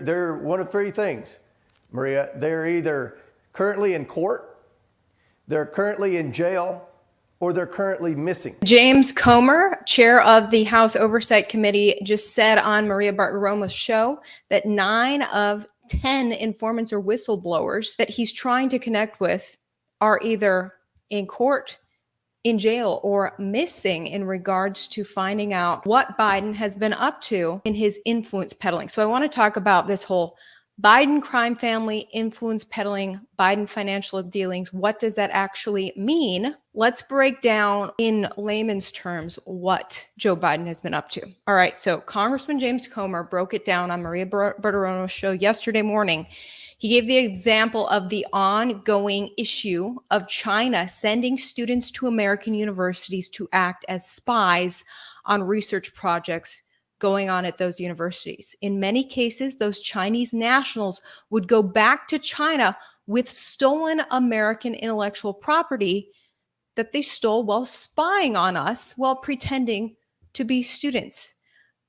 They're one of three things, Maria. They're either currently in court, they're currently in jail, or they're currently missing. James Comer, chair of the House Oversight Committee, just said on Maria Bartiromo's show that 9 of 10 informants or whistleblowers that he's trying to connect with are either in court, in jail, or missing in regards to finding out what Biden has been up to in his influence peddling. So I want to talk about this whole Biden crime family, influence peddling, Biden financial dealings. What does that actually mean? Let's break down in layman's terms what Joe Biden has been up to. All right, so Congressman James Comer broke it down on Maria Bartiromo's show yesterday morning. He gave the example of the ongoing issue of China sending students to American universities to act as spies on research projects going on at those universities. In many cases, those Chinese nationals would go back to China with stolen American intellectual property that they stole while spying on us while pretending to be students.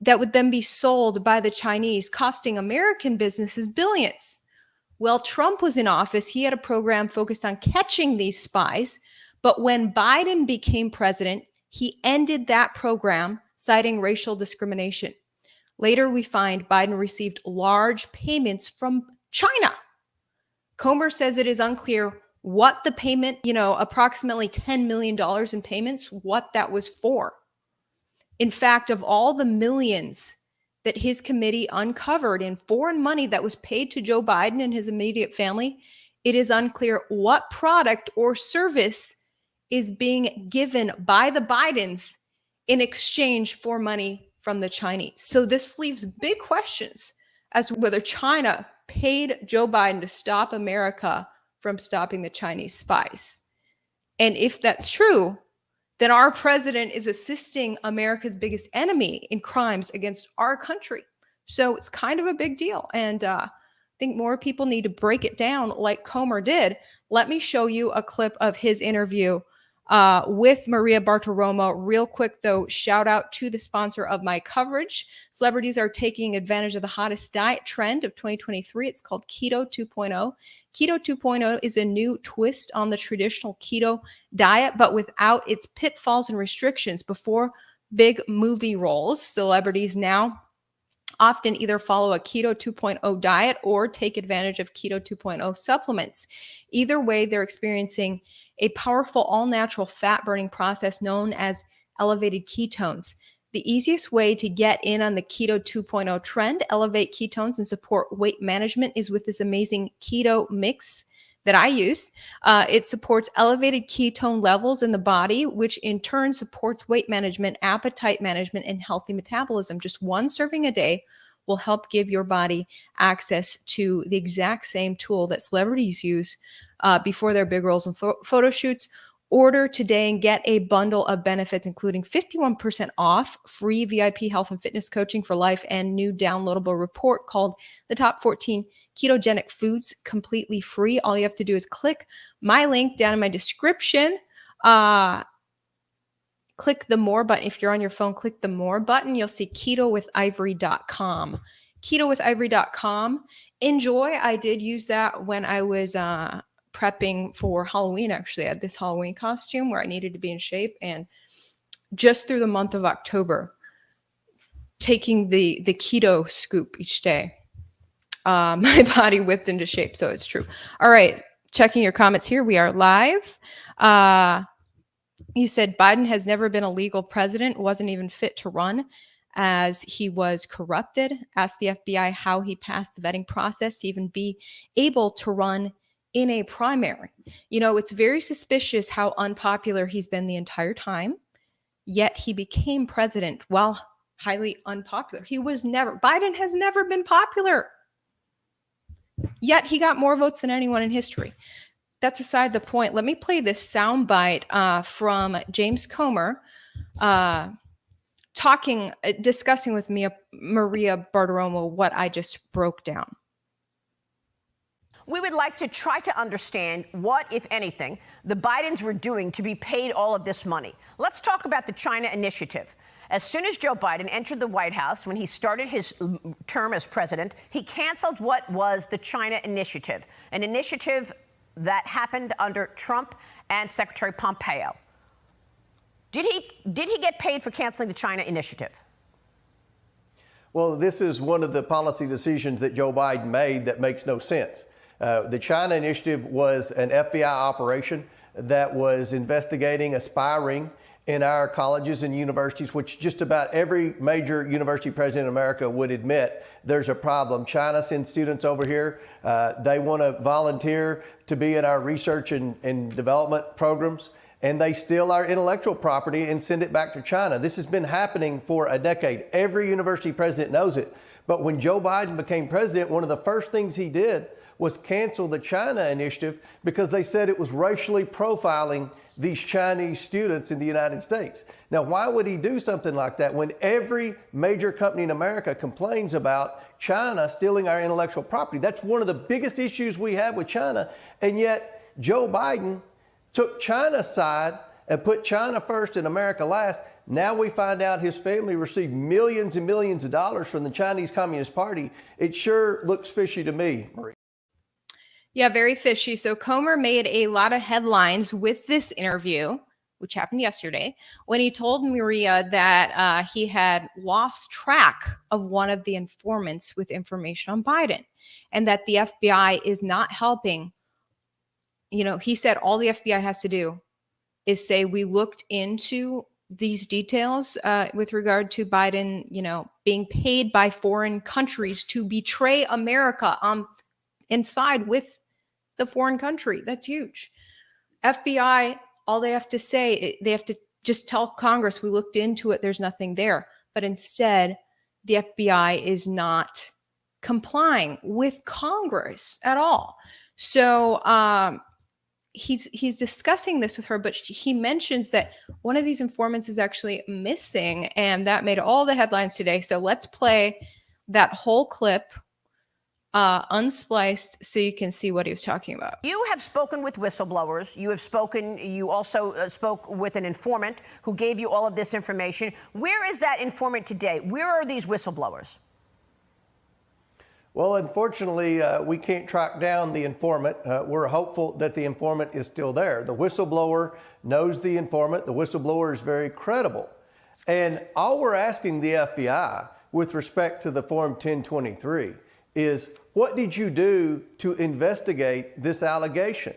That would then be sold by the Chinese, costing American businesses billions. Well, Trump was in office. He had a program focused on catching these spies. But when Biden became president, he ended that program, citing racial discrimination. Later, we find Biden received large payments from China. Comer says it is unclear what the payment, approximately $10 million in payments, what that was for. In fact, of all the millions that his committee uncovered in foreign money that was paid to Joe Biden and his immediate family, it is unclear what product or service is being given by the Bidens in exchange for money from the Chinese. So this leaves big questions as to whether China paid Joe Biden to stop America from stopping the Chinese spies. And if that's true, then our president is assisting America's biggest enemy in crimes against our country. So it's kind of a big deal. And I think more people need to break it down like Comer did. Let me show you a clip of his interview with Maria Bartiromo. Real quick, though, shout out to the sponsor of my coverage. Celebrities are taking advantage of the hottest diet trend of 2023. It's called Keto 2.0. Keto 2.0 is a new twist on the traditional keto diet, but without its pitfalls and restrictions. Before big movie roles, celebrities now often either follow a Keto 2.0 diet or take advantage of Keto 2.0 supplements. Either way, they're experiencing a powerful all-natural fat-burning process known as elevated ketones. The easiest way to get in on the Keto 2.0 trend, elevate ketones, and support weight management is with this amazing keto mix that I use. It supports elevated ketone levels in the body, which in turn supports weight management, appetite management, and healthy metabolism. Just one serving a day will help give your body access to the exact same tool that celebrities use before their big roles and photo shoots. Order today and get a bundle of benefits, including 51% off, free VIP health and fitness coaching for life, and new downloadable report called The Top 14 Ketogenic Foods, completely free. All you have to do is click my link down in my description. Click the More button. If you're on your phone, click the More button. You'll see ketowithivory.com. Ketowithivory.com. Enjoy. I did use that when I was prepping for Halloween. Actually, I had this Halloween costume where I needed to be in shape, and just through the month of October, taking the keto scoop each day, my body whipped into shape. So it's true. All right, checking your comments here. We are live. You said Biden has never been a legal president, wasn't even fit to run as he was corrupted. Asked the FBI how he passed the vetting process to even be able to run in a primary. It's very suspicious how unpopular he's been the entire time, yet he became president while highly unpopular. Biden has never been popular, yet he got more votes than anyone in history. That's aside the point. Let me play this soundbite from James Comer discussing with Maria Bartiromo what I just broke down. We would like to try to understand what, if anything, the Bidens were doing to be paid all of this money. Let's talk about the China initiative. As soon as Joe Biden entered the White House, when he started his term as president, he canceled what was the China Initiative, an initiative that happened under Trump and Secretary Pompeo. Did he get paid for canceling the China Initiative? Well, this is one of the policy decisions that Joe Biden made that makes no sense. The China Initiative was an FBI operation that was investigating a spy ring in our colleges and universities, which just about every major university president in America would admit there's a problem. China sends students over here. They want to volunteer to be in our research and development programs, and they steal our intellectual property and send it back to China. This has been happening for a decade. Every university president knows it. But when Joe Biden became president, one of the first things he did was cancel the China Initiative because they said it was racially profiling these Chinese students in the United States. Now, why would he do something like that when every major company in America complains about China stealing our intellectual property? That's one of the biggest issues we have with China. And yet Joe Biden took China's side and put China first and America last. Now we find out his family received millions and millions of dollars from the Chinese Communist Party. It sure looks fishy to me, Marie. Yeah, very fishy. So Comer made a lot of headlines with this interview, which happened yesterday, when he told Maria that he had lost track of one of the informants with information on Biden and that the FBI is not helping. You know, he said all the FBI has to do is say, we looked into these details with regard to Biden, you know, being paid by foreign countries to betray America inside with the foreign country. That's huge. FBI, all they have to say, they have to just tell Congress, we looked into it, there's nothing there. But instead, the FBI is not complying with Congress at all. So he's discussing this with her, but he mentions that one of these informants is actually missing, and that made all the headlines today. So let's play that whole clip unspliced so you can see what he was talking about. You have spoken with whistleblowers. You also spoke with an informant who gave you all of this information. Where is that informant today? Where are these whistleblowers? Well, unfortunately, we can't track down the informant. We're hopeful that the informant is still there. The whistleblower knows the informant. The whistleblower is very credible. And all we're asking the FBI with respect to the Form 1023 is, what did you do to investigate this allegation?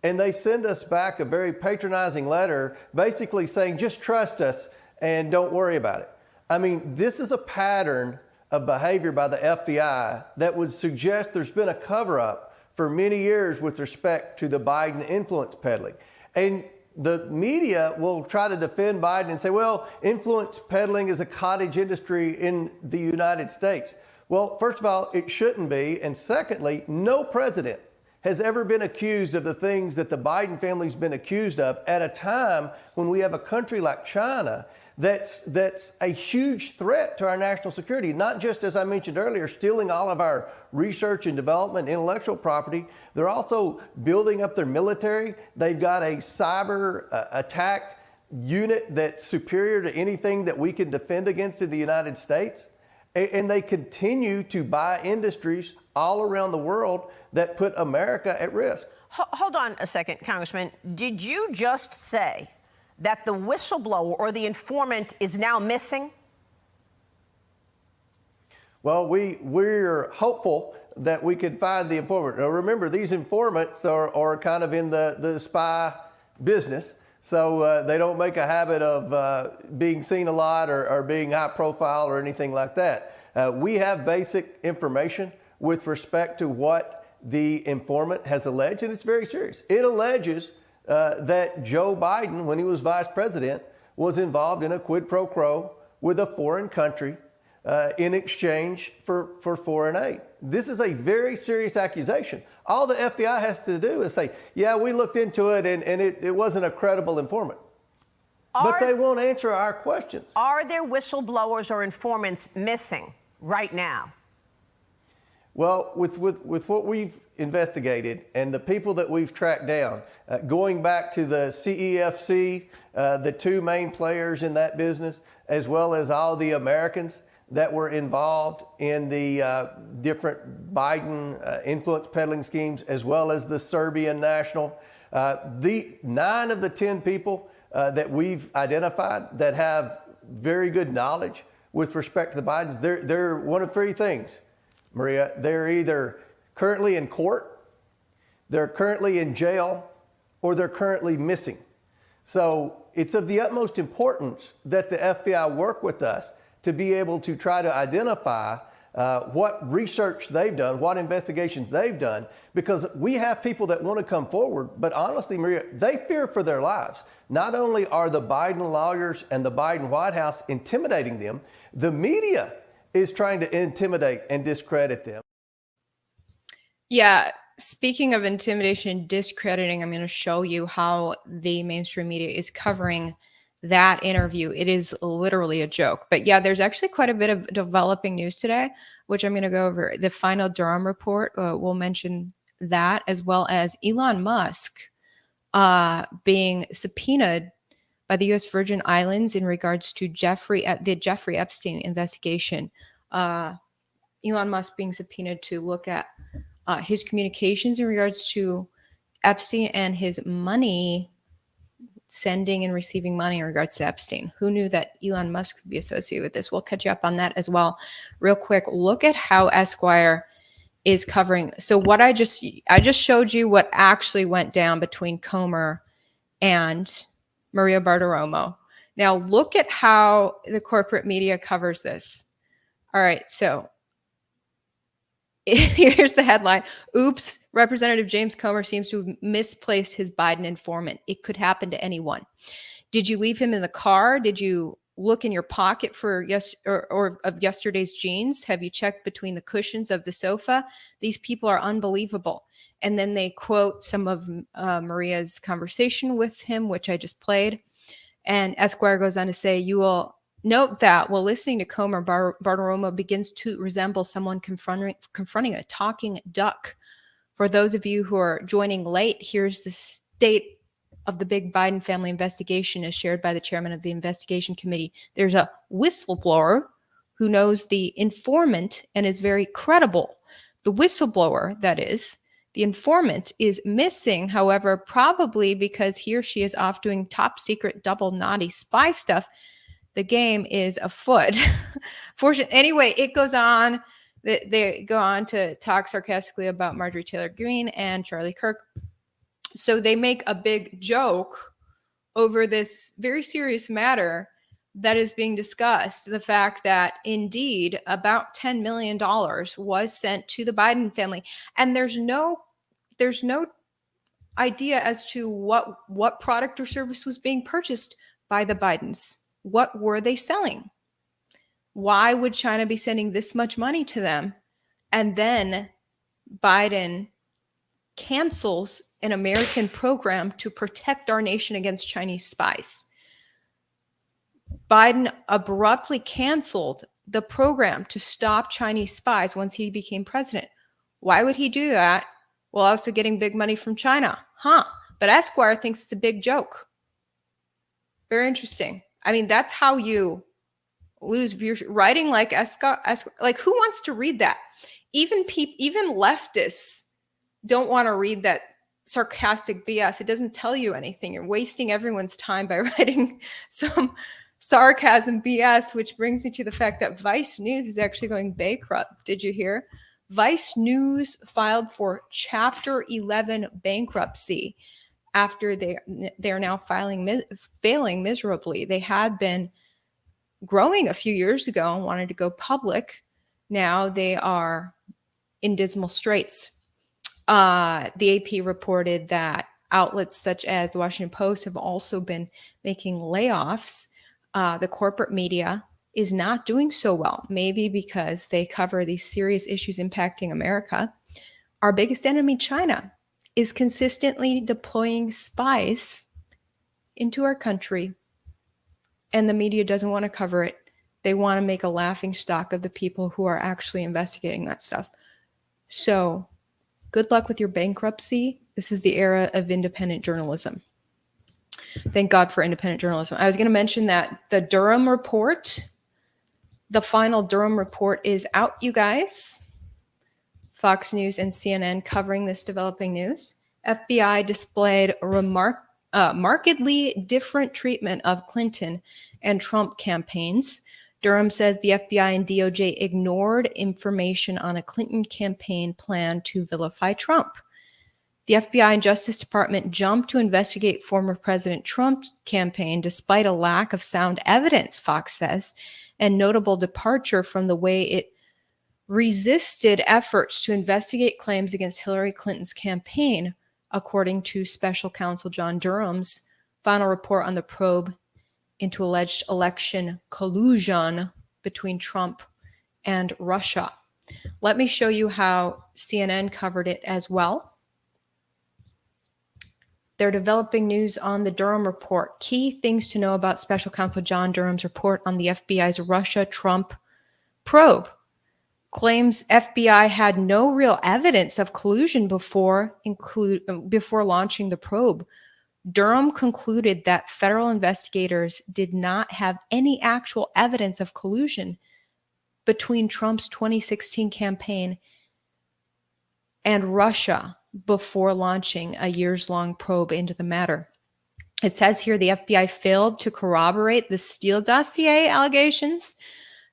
And they send us back a very patronizing letter basically saying, just trust us and don't worry about it. I mean, this is a pattern of behavior by the FBI that would suggest there's been a cover-up for many years with respect to the Biden influence peddling. And the media will try to defend Biden and say, well, influence peddling is a cottage industry in the United States. Well, first of all, it shouldn't be. And secondly, no president has ever been accused of the things that the Biden family's been accused of at a time when we have a country like China that's a huge threat to our national security, not just, as I mentioned earlier, stealing all of our research and development, intellectual property. They're also building up their military. They've got a cyber attack unit that's superior to anything that we can defend against in the United States. And they continue to buy industries all around the world that put America at risk. Hold on a second, Congressman. Did you just say that the whistleblower or the informant is now missing? Well, we're hopeful that we can find the informant. Now, remember, these informants are kind of in the spy business. So they don't make a habit of being seen a lot or being high profile or anything like that. We have basic information with respect to what the informant has alleged, and it's very serious. It alleges that Joe Biden, when he was vice president, was involved in a quid pro quo with a foreign country in exchange for foreign aid. This is a very serious accusation. All the FBI has to do is say, yeah, we looked into it and it wasn't a credible informant. But they won't answer our questions. Are there whistleblowers or informants missing right now? Well, with what we've investigated and the people that we've tracked down, going back to the CEFC, the two main players in that business, as well as all the Americans that were involved in the different Biden influence peddling schemes, as well as the Serbian national, the 9 of the 10 people that we've identified that have very good knowledge with respect to the Bidens, they're one of 3 things. Maria, they're either currently in court, they're currently in jail, or they're currently missing. So it's of the utmost importance that the FBI work with us to be able to try to identify what research they've done, what investigations they've done, because we have people that want to come forward, but honestly, Maria, they fear for their lives. Not only are the Biden lawyers and the Biden White House intimidating them, the media is trying to intimidate and discredit them. Yeah. Speaking of intimidation and discrediting, I'm going to show you how the mainstream media is covering that interview. It is literally a joke. But yeah, there's actually quite a bit of developing news today, which I'm going to go over. The final Durham report, we'll mention that, as well as Elon Musk being subpoenaed by the U.S. Virgin Islands in regards to the Jeffrey Epstein investigation. Elon Musk being subpoenaed to look at his communications in regards to Epstein and his money, sending and receiving money in regards to Epstein. Who knew that Elon Musk would be associated with this? We'll catch you up on that as well. Real quick, look at how Esquire is covering. So what I just showed you what actually went down between Comer and Maria Bartiromo. Now look at how the corporate media covers this. All right, so here's the headline. Oops, Representative James Comer seems to have misplaced his Biden informant. It could happen to anyone. Did you leave him in the car? Did you look in your pocket for of yesterday's jeans? Have you checked between the cushions of the sofa? These people are unbelievable. And then they quote some of Maria's conversation with him, which I just played. And Esquire goes on to say, you will note that while listening to Comer, Bartiromo begins to resemble someone confronting a talking duck. For those of you who are joining late, here's the state of the big Biden family investigation as shared by the chairman of the investigation committee. There's a whistleblower who knows the informant and is very credible. The whistleblower, that is, the informant is missing, however, probably because he or she is off doing top secret double naughty spy stuff. The game is afoot. Anyway, it goes on. They go on to talk sarcastically about Marjorie Taylor Greene and Charlie Kirk. So they make a big joke over this very serious matter that is being discussed. The fact that indeed about $10 million was sent to the Biden family. And there's no idea as to what product or service was being purchased by the Bidens. What were they selling? Why would China be sending this much money to them? And then Biden cancels an American program to protect our nation against Chinese spies. Biden abruptly canceled the program to stop Chinese spies once he became president. Why would he do that while also getting big money from China? But Esquire thinks it's a big joke. Very interesting. I mean, that's how you lose viewers. Writing like Esquire, like who wants to read that? Even leftists don't want to read that sarcastic BS. It doesn't tell you anything. You're wasting everyone's time by writing some sarcasm BS, which brings me to the fact that Vice News is actually going bankrupt. Did you hear? Vice News filed for Chapter 11 bankruptcy after they're now failing miserably. They had been growing a few years ago and wanted to go public. Now they are in dismal straits. The AP reported that outlets such as the Washington Post have also been making layoffs. The corporate media is not doing so well, maybe because they cover these serious issues impacting America. Our biggest enemy, China, is consistently deploying spies into our country, and the media doesn't want to cover it. They want to make a laughing stock of the people who are actually investigating that stuff. So good luck with your bankruptcy. This is the era of independent journalism. Thank God for independent journalism. I was going to mention that the Durham report, the final Durham report is out, you guys. Fox News and CNN covering this developing news. FBI displayed a markedly different treatment of Clinton and Trump campaigns. Durham says the FBI and DOJ ignored information on a Clinton campaign plan to vilify Trump. The FBI and Justice Department jumped to investigate former President Trump's campaign despite a lack of sound evidence, Fox says, and notable departure from the way it resisted efforts to investigate claims against Hillary Clinton's campaign, according to special counsel John Durham's final report on the probe into alleged election collusion between Trump and Russia. Let me show you how CNN covered it as well. They're developing news on the Durham report. Key things to know about special counsel John Durham's report on the FBI's Russia-Trump probe. Claims FBI had no real evidence of collusion before launching the probe. Durham concluded that federal investigators did not have any actual evidence of collusion between Trump's 2016 campaign and Russia before launching a years-long probe into the matter. It says here the FBI failed to corroborate the Steele dossier allegations.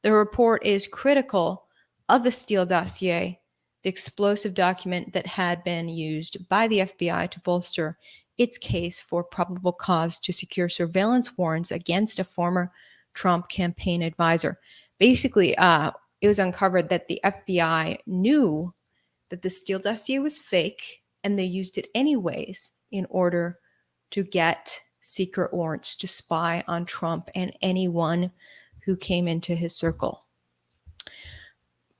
The report is critical of the Steele dossier, the explosive document that had been used by the FBI to bolster its case for probable cause to secure surveillance warrants against a former Trump campaign advisor. Basically, it was uncovered that the FBI knew that the Steele dossier was fake, and they used it anyways in order to get secret warrants to spy on Trump and anyone who came into his circle.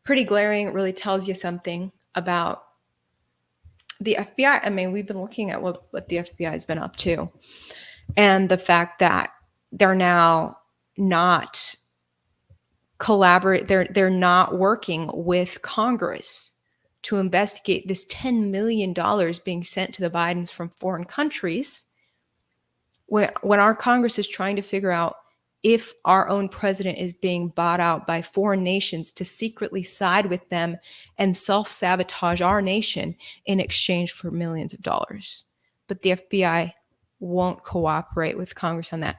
Pretty glaring. It really tells you something about the FBI. I mean, we've been looking at what the FBI has been up to, and the fact that they're now not they're not working with Congress to investigate this $10 million being sent to the Bidens from foreign countries, when our Congress is trying to figure out if our own president is being bought out by foreign nations to secretly side with them and self-sabotage our nation in exchange for millions of dollars. But the FBI won't cooperate with Congress on that.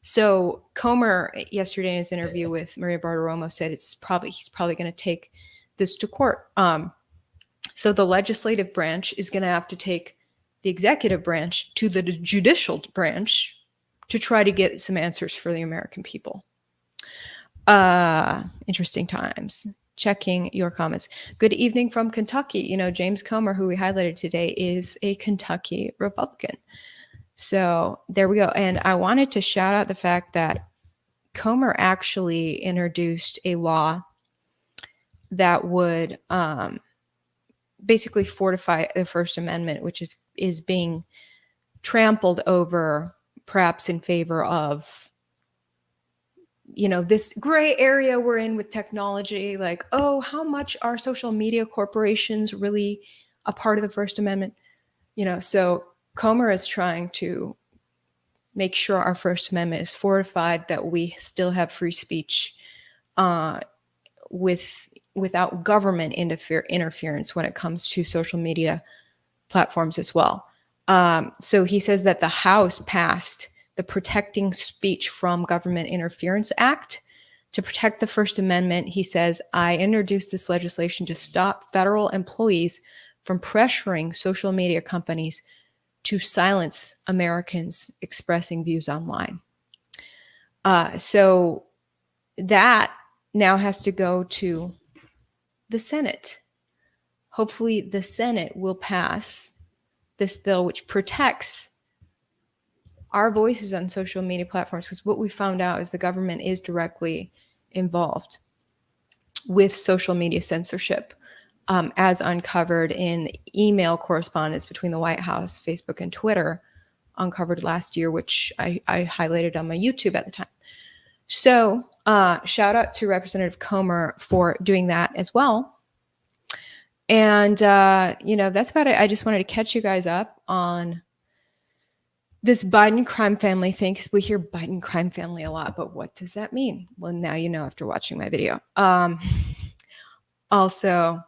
So Comer, yesterday in his interview with Maria Bartiromo, said he's probably going to take this to court. So the legislative branch is going to have to take the executive branch to the judicial branch to try to get some answers for the American people. Interesting times. Checking your comments. Good evening from Kentucky. You know, James Comer, who we highlighted today, is a Kentucky Republican. So there we go. And I wanted to shout out the fact that Comer actually introduced a law that would basically fortify the First Amendment, which is being trampled over, perhaps in favor of, you know, this gray area we're in with technology. Like, oh, how much are social media corporations really a part of the First Amendment? You know, so Comer is trying to make sure our First Amendment is fortified, that we still have free speech without government interference when it comes to social media platforms as well. So he says that the House passed the Protecting Speech from Government Interference Act to protect the First Amendment. He says, I introduced this legislation to stop federal employees from pressuring social media companies to silence Americans expressing views online. So that now has to go to the Senate. Hopefully the Senate will pass this bill, which protects our voices on social media platforms, because what we found out is the government is directly involved with social media censorship, as uncovered in email correspondence between the White House, Facebook, and Twitter, uncovered last year, which I highlighted on my YouTube at the time. So shout out to Representative Comer for doing that as well. And, that's about it. I just wanted to catch you guys up on this Biden crime family thing, because we hear Biden crime family a lot, but what does that mean? Well, now you know after watching my video. Also,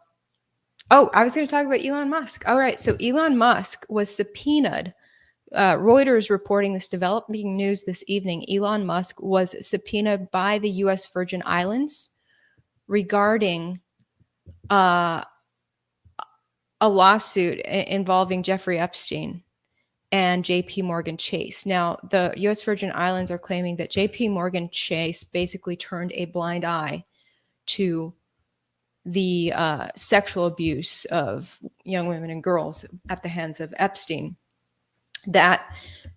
I was going to talk about Elon Musk. All right, so Elon Musk was subpoenaed. Reuters reporting this developing news this evening. Elon Musk was subpoenaed by the U.S. Virgin Islands regarding a lawsuit involving Jeffrey Epstein and JP Morgan Chase. Now, the US Virgin Islands are claiming that JP Morgan Chase basically turned a blind eye to the sexual abuse of young women and girls at the hands of Epstein. That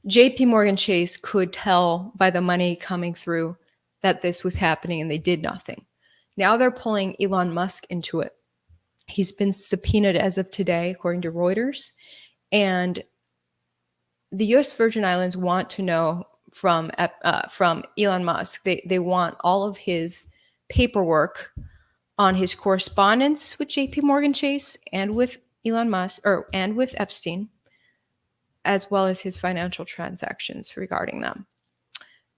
JP Morgan Chase could tell by the money coming through that this was happening, and they did nothing. Now they're pulling Elon Musk into it. He's been subpoenaed as of today, according to Reuters. And the U.S. Virgin Islands want to know from Elon Musk. They want all of his paperwork on his correspondence with J.P. Morgan Chase and with Elon Musk, and with Epstein, as well as his financial transactions regarding them.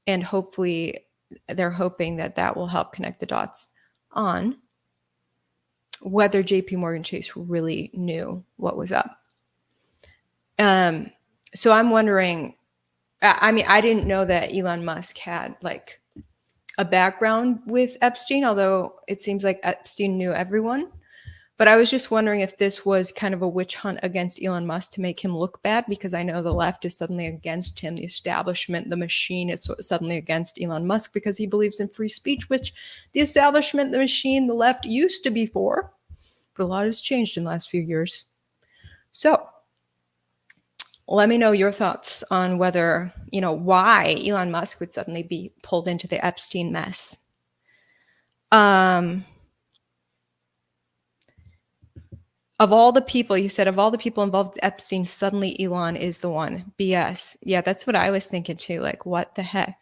And hopefully, they're hoping that will help connect the dots on whether JP Morgan Chase really knew what was up. So I'm wondering, I didn't know that Elon Musk had like a background with Epstein, although it seems like Epstein knew everyone. But I was just wondering if this was kind of a witch hunt against Elon Musk to make him look bad, because I know the left is suddenly against him. The establishment, the machine is suddenly against Elon Musk because he believes in free speech, which the establishment, the machine, the left used to be for. But a lot has changed in the last few years. So let me know your thoughts on whether, why Elon Musk would suddenly be pulled into the Epstein mess. Of all the people, you said, of all the people involved with Epstein, suddenly Elon is the one. BS. Yeah, that's what I was thinking too. Like, what the heck?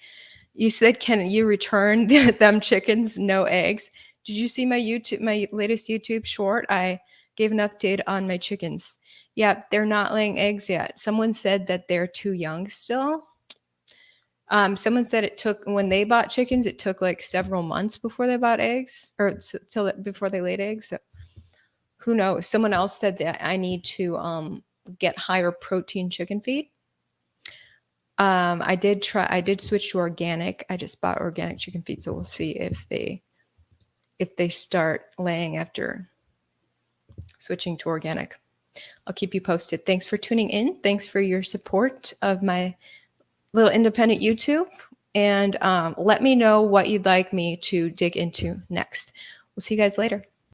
You said, can you return them chickens? No eggs. Did you see my latest YouTube short? I gave an update on my chickens. Yeah, they're not laying eggs yet. Someone said that they're too young still. Someone said when they bought chickens, it took like several months before they bought eggs, or before they laid eggs. So who knows? Someone else said that I need to get higher protein chicken feed. I did switch to organic. I just bought organic chicken feed, so we'll see if they start laying after switching to organic. I'll keep you posted. Thanks for tuning in. Thanks for your support of my little independent YouTube. And let me know what you'd like me to dig into next. We'll see you guys later.